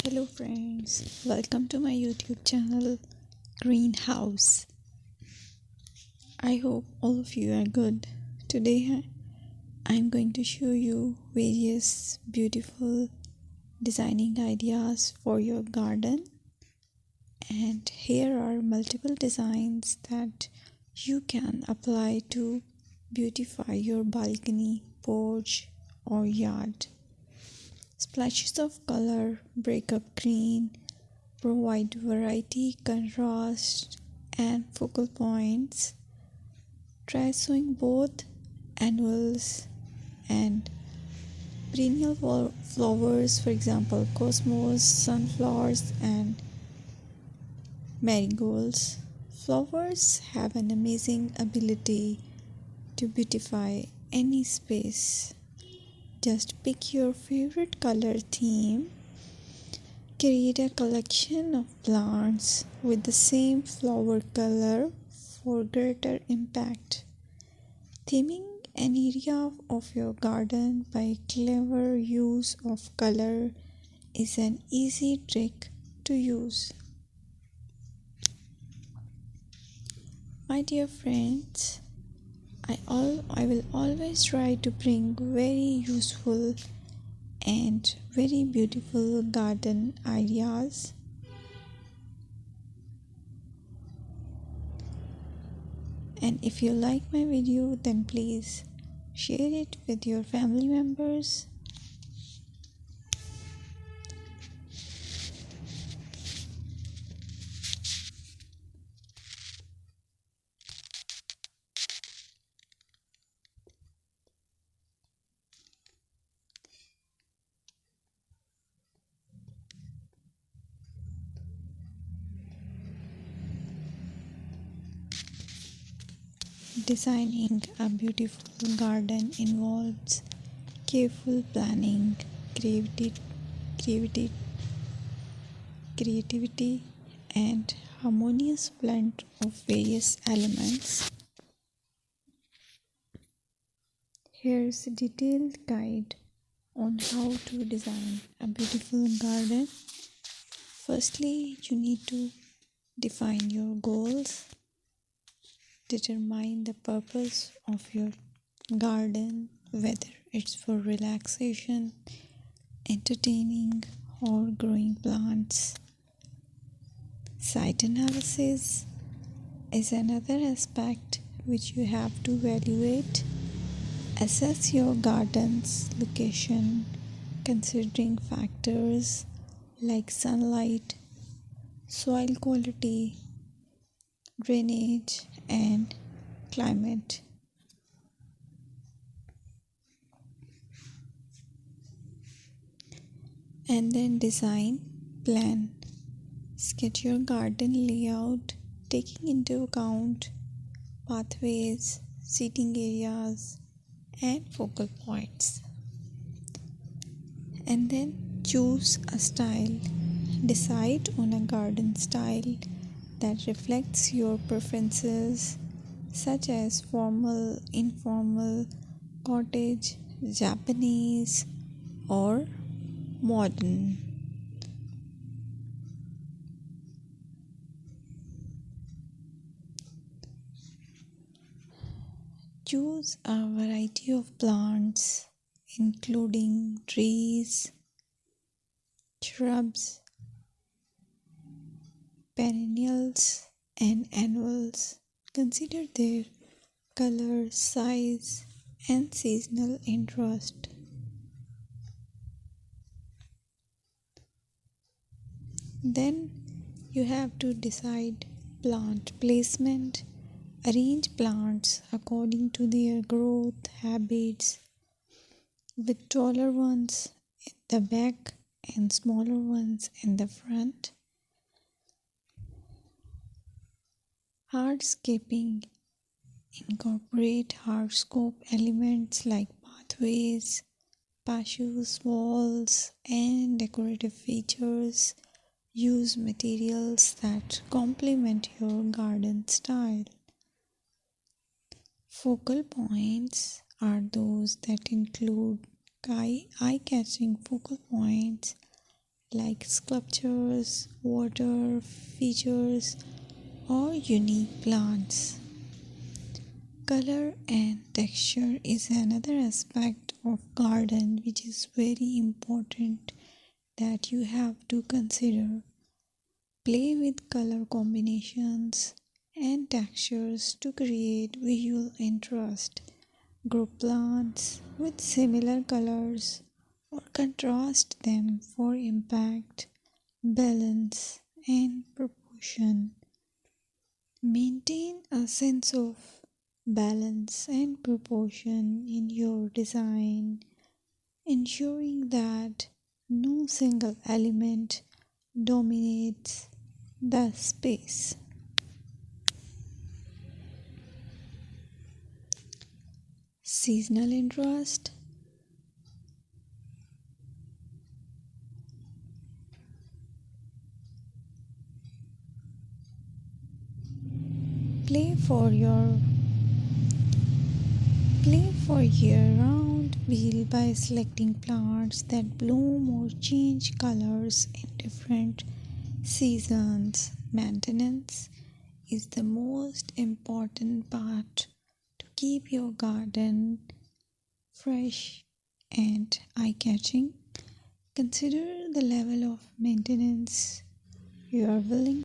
Hello friends, welcome to my YouTube channel Greenhouse. I hope all of you are good. Today I'm going to show you various beautiful designing ideas for your garden, and here are multiple designs that you can apply to beautify your balcony, porch or yard. Splashes of color break up green, provide variety, contrast, and focal points. Try sowing both annuals and perennial flowers, for example, cosmos, sunflowers, and marigolds. Flowers have an amazing ability to beautify any space. Just pick your favorite color theme. Create a collection of plants with the same flower color for greater impact. Theming an area of your garden by clever use of color is an easy trick to use. My dear friends, I will always try to bring very useful and very beautiful garden ideas. And if you like my video, then please share it with your family members. Designing a beautiful garden involves careful planning, creativity, creativity, and harmonious blend of various elements. Here's a detailed guide on how to design a beautiful garden. Firstly, you need to define your goals. Determine the purpose of your garden, whether it's for relaxation, entertaining, or growing plants. Site analysis is another aspect which you have to evaluate. Assess your garden's location, considering factors like sunlight, soil quality, drainage, and climate. And then design plan. Sketch your garden layout, taking into account pathways, seating areas, and focal points. And then choose a style. Decide on a garden style that reflects your preferences, such as formal, informal, cottage, Japanese, or modern. Choose a variety of plants, including trees, shrubs, perennials, and annuals. Consider their color, size, and seasonal interest. Then you have to decide plant placement. Arrange plants according to their growth habits, with taller ones in the back and smaller ones in the front. Hardscaping. Incorporate hardscape elements like pathways, patios, walls, and decorative features. Use materials that complement your garden style. Focal points are those that include eye-catching focal points like sculptures, water features, or unique plants. Color and texture is another aspect of garden which is very important that you have to consider. Play with color combinations and textures to create visual interest. Group plants with similar colors or contrast them for impact, balance, and proportion. Maintain a sense of balance and proportion in your design, ensuring that no single element dominates the space. Seasonal interest. Play for your Play for year-round wheel by selecting plants that bloom or change colors in different seasons. Maintenance is the most important part to keep your garden fresh and eye-catching. Consider the level of maintenance you are willing